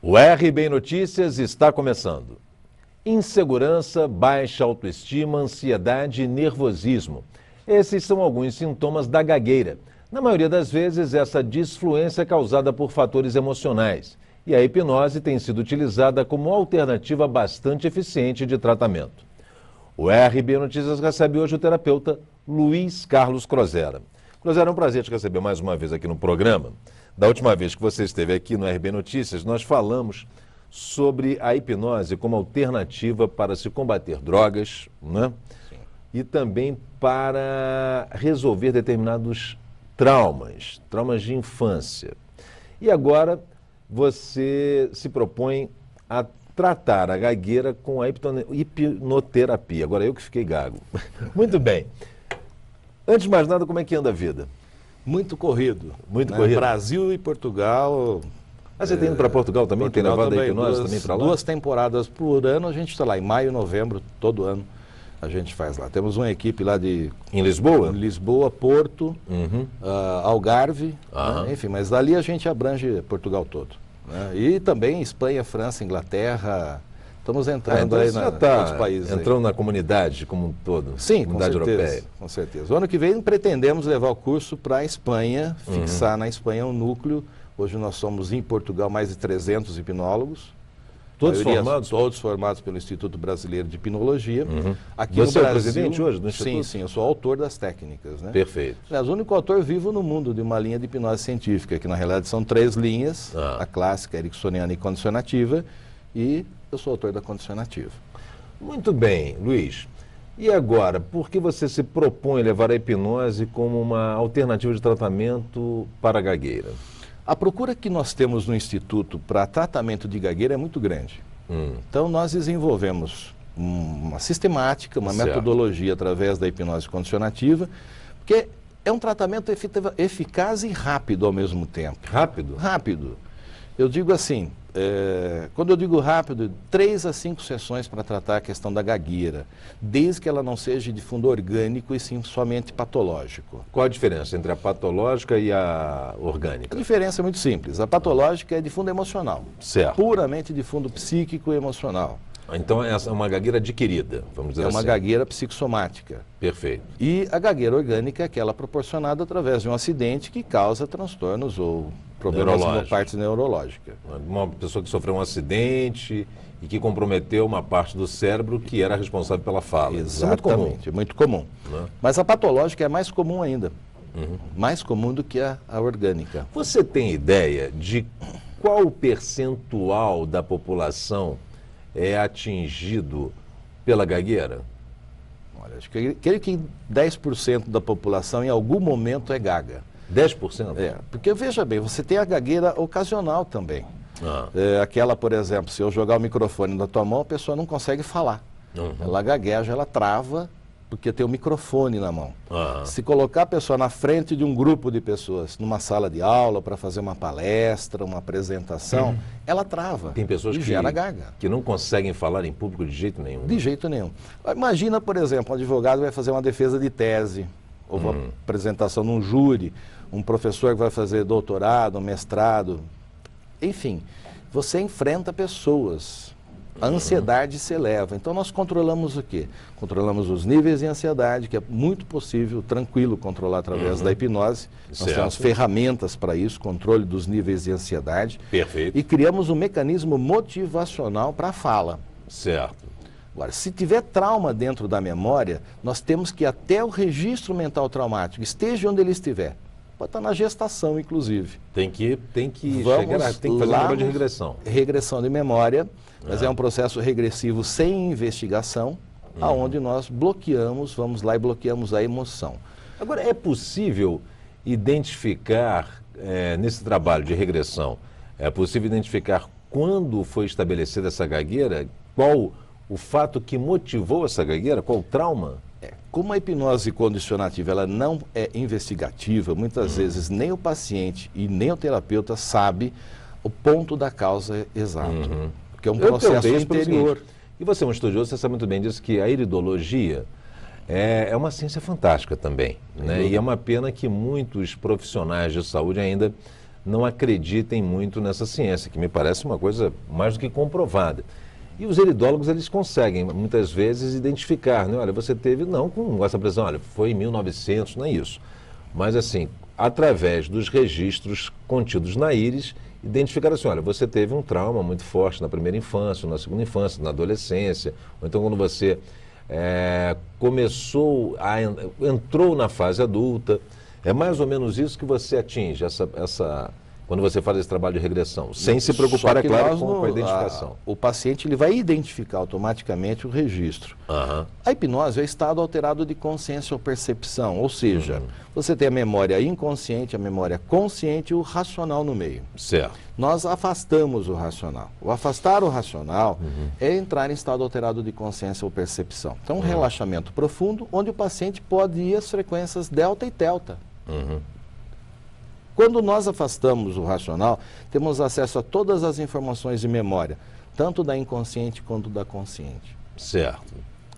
O RBN Notícias está começando. Insegurança, baixa autoestima, ansiedade e nervosismo. Esses são alguns sintomas da gagueira. Na maioria das vezes, essa disfluência é causada por fatores emocionais. E a hipnose tem sido utilizada como alternativa bastante eficiente de tratamento. O RBN Notícias recebe hoje o terapeuta Luiz Carlos Crozera. Crozera, é um prazer te receber mais uma vez aqui no programa. Da última vez que você esteve aqui no RBN Notícias, nós falamos sobre a hipnose como alternativa para se combater drogas, né? Sim. E também para resolver determinados traumas de infância. E agora você se propõe a tratar a gagueira com a hipnoterapia. Agora eu que fiquei gago. Muito bem. Antes de mais nada, como é que anda a vida? Muito corrido. Muito corrido. Brasil e Portugal. Mas você tem ido para Portugal também? Portugal tem levado também, a hipnose também para lá? 2 temporadas por ano, a gente está lá. Em maio, novembro, todo ano a gente faz lá. Temos uma equipe lá de... Em Lisboa? Em Lisboa, Porto, Algarve, né? Enfim, mas dali a gente abrange Portugal todo. Né? E também Espanha, França, Inglaterra... Estamos entrando então aí já outros países. Entrando na comunidade como um todo. Sim, comunidade europeia. Com certeza. O ano que vem pretendemos levar o curso para a Espanha, fixar na Espanha um núcleo. Hoje nós somos em Portugal mais de 300 hipnólogos. Todos formados? Todos formados pelo Instituto Brasileiro de Hipnologia. Aqui Você no Brasil, é o presidente hoje do Instituto? Sim, eu sou autor das técnicas. Né? Perfeito. Aliás, o único autor vivo no mundo de uma linha de hipnose científica, que na realidade são 3 linhas, a clássica, ericksoniana e condicionativa, e eu sou autor da condicionativa. Muito bem, Luiz. E agora, por que você se propõe levar a hipnose como uma alternativa de tratamento para a gagueira? A procura que nós temos no Instituto para tratamento de gagueira é muito grande. Então, nós desenvolvemos uma sistemática, uma metodologia através da hipnose condicionativa, porque é um tratamento eficaz e rápido ao mesmo tempo. Rápido? Rápido. Eu digo assim, quando eu digo rápido, 3 a 5 sessões para tratar a questão da gagueira, desde que ela não seja de fundo orgânico e sim somente patológico. Qual a diferença entre a patológica e a orgânica? A diferença é muito simples. A patológica é de fundo emocional. Certo. Puramente de fundo psíquico e emocional. Então essa é uma gagueira adquirida, vamos dizer assim. É uma gagueira psicossomática. Perfeito. E a gagueira orgânica é aquela proporcionada através de um acidente que causa transtornos ou problemas na parte neurológica. Uma pessoa que sofreu um acidente e que comprometeu uma parte do cérebro que era responsável pela fala. Exatamente, é muito comum. Mas a patológica é mais comum ainda. Mais comum do que a orgânica. Você tem ideia de qual o percentual da população é atingido pela gagueira? Olha, acho que creio que 10% da população em algum momento é gaga. 10%? É, porque veja bem, você tem a gagueira ocasional também. Aquela, por exemplo, se eu jogar o microfone na tua mão, a pessoa não consegue falar. Ela gagueja, ela trava, porque tem o microfone na mão. Se colocar a pessoa na frente de um grupo de pessoas, numa sala de aula, para fazer uma palestra, uma apresentação, ela trava. Tem pessoas que não conseguem falar em público de jeito nenhum. De jeito nenhum. Imagina, por exemplo, um advogado vai fazer uma defesa de tese, ou uma apresentação num júri, um professor que vai fazer doutorado, mestrado, enfim, você enfrenta pessoas, a ansiedade se eleva. Então nós controlamos o quê? Controlamos os níveis de ansiedade, que é muito possível, tranquilo, controlar através da hipnose. Nós temos ferramentas para isso, controle dos níveis de ansiedade. Perfeito. E criamos um mecanismo motivacional para a fala. Certo. Agora, se tiver trauma dentro da memória, nós temos que ir até o registro mental traumático, esteja onde ele estiver. Pode estar na gestação, inclusive. Tem que chegar lá, tem que fazer uma prova de regressão. Regressão de memória, mas é um processo regressivo sem investigação, aonde nós bloqueamos, vamos lá e bloqueamos a emoção. Agora, é possível identificar, nesse trabalho de regressão, é possível identificar quando foi estabelecida essa gagueira? Qual o fato que motivou essa gagueira? Qual o trauma? Como a hipnose condicionativa ela não é investigativa, muitas vezes nem o paciente e nem o terapeuta sabe o ponto da causa exato. Porque é um processo interior. E você é um estudioso, você sabe muito bem disso, que a iridologia é uma ciência fantástica também. Né? E é uma pena que muitos profissionais de saúde ainda não acreditem muito nessa ciência, que me parece uma coisa mais do que comprovada. E os iridólogos, eles conseguem, muitas vezes, identificar, né? Olha, você teve, não com essa precisão, olha, foi em 1900, não é isso. Mas, assim, através dos registros contidos na íris, identificar assim, olha, você teve um trauma muito forte na primeira infância, na segunda infância, na adolescência, ou então quando você entrou na fase adulta. É mais ou menos isso que você atinge, quando você faz esse trabalho de regressão, sem se preocupar, é claro, com a identificação. O paciente ele vai identificar automaticamente o registro. Uhum. A hipnose é estado alterado de consciência ou percepção, ou seja, você tem a memória inconsciente, a memória consciente e o racional no meio. Certo. Nós afastamos o racional. O afastar o racional é entrar em estado alterado de consciência ou percepção. Então, um relaxamento profundo, onde o paciente pode ir às frequências delta e telta. Quando nós afastamos o racional, temos acesso a todas as informações de memória, tanto da inconsciente quanto da consciente. Certo.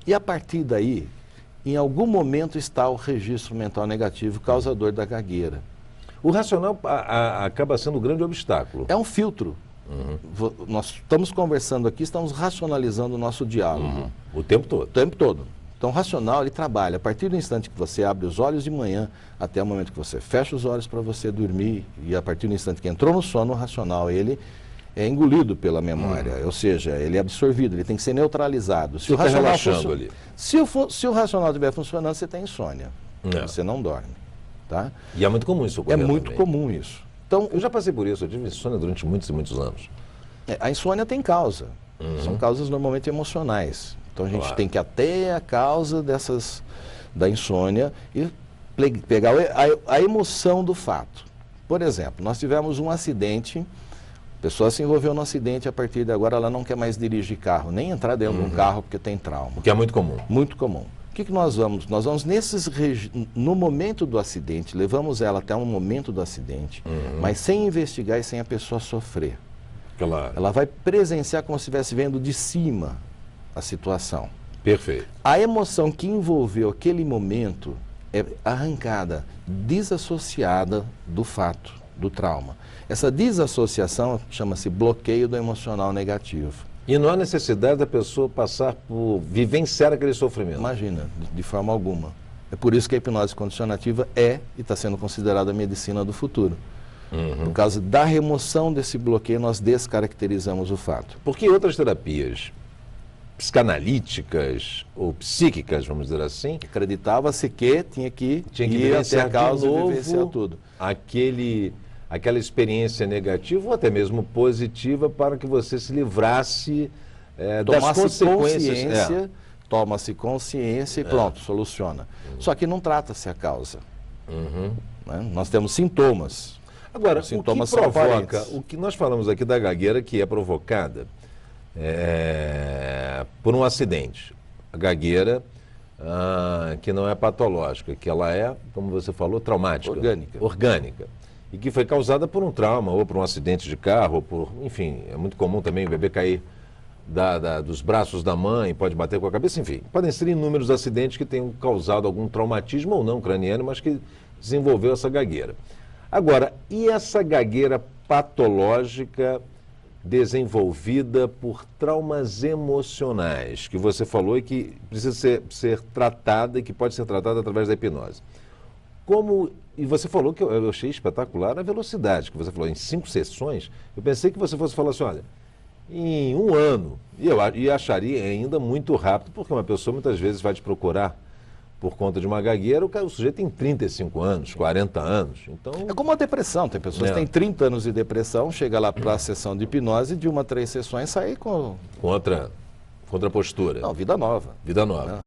E a partir daí, em algum momento está o registro mental negativo causador da gagueira. O racional acaba sendo um grande obstáculo. É um filtro. Nós estamos conversando aqui, estamos racionalizando o nosso diálogo. O tempo todo. O tempo todo. Então, o racional, ele trabalha a partir do instante que você abre os olhos de manhã até o momento que você fecha os olhos para você dormir, e a partir do instante que entrou no sono, o racional, ele é engolido pela memória, ou seja, ele é absorvido, ele tem que ser neutralizado. Se o racional relaxando ali. Se o racional estiver funcionando, você tem insônia, você não dorme. Tá? E é muito comum isso ocorrer. É muito comum isso. Então, eu já passei por isso, eu tive insônia durante muitos e muitos anos. A insônia tem causa, são causas normalmente emocionais. Então a gente tem que ir até a causa da insônia e pegar a emoção do fato. Por exemplo, nós tivemos um acidente, a pessoa se envolveu no acidente, a partir de agora ela não quer mais dirigir carro, nem entrar dentro de um carro porque tem trauma. O que é muito comum. Muito comum. O que nós vamos? Nós vamos no momento do acidente, levamos ela até um momento do acidente, mas sem investigar e sem a pessoa sofrer. Claro. Ela vai presenciar como se estivesse vendo de cima a situação. Perfeito. A emoção que envolveu aquele momento é arrancada, desassociada do fato, do trauma. Essa desassociação chama-se bloqueio do emocional negativo. E não há necessidade da pessoa passar por vivenciar aquele sofrimento. Imagina, de forma alguma. É por isso que a hipnose condicionativa é e está sendo considerada a medicina do futuro. Por causa da remoção desse bloqueio, nós descaracterizamos o fato. Porque outras terapias psicanalíticas ou psíquicas, vamos dizer assim, acreditava-se que tinha que ir até a causa e vivenciar tudo. Aquela experiência negativa ou até mesmo positiva para que você se livrasse das consequências. Toma-se consciência e pronto, soluciona. Só que não trata-se a causa. Né? Nós temos sintomas. Agora, sintomas o que provoca, o que nós falamos aqui da gagueira que é provocada por um acidente. A gagueira que não é patológica, que ela é, como você falou, traumática. Orgânica. E que foi causada por um trauma, ou por um acidente de carro, ou por, enfim, é muito comum também o bebê cair dos braços da mãe, pode bater com a cabeça, enfim. Podem ser inúmeros acidentes que tenham causado algum traumatismo ou não craniano, mas que desenvolveu essa gagueira. Agora, e essa gagueira patológica desenvolvida por traumas emocionais, que você falou e que precisa ser tratada e que pode ser tratada através da hipnose? E você falou que eu achei espetacular a velocidade, que você falou em 5 sessões. Eu pensei que você fosse falar assim, olha, em 1 ano, e acharia ainda muito rápido, porque uma pessoa muitas vezes vai te procurar por conta de uma gagueira, o sujeito tem 35 anos, 40 anos. Então... É como a depressão, tem pessoas que têm 30 anos de depressão, chega lá para a sessão de hipnose, de 1 a 3 sessões, sai com... Outra postura. Não, vida nova. Vida nova.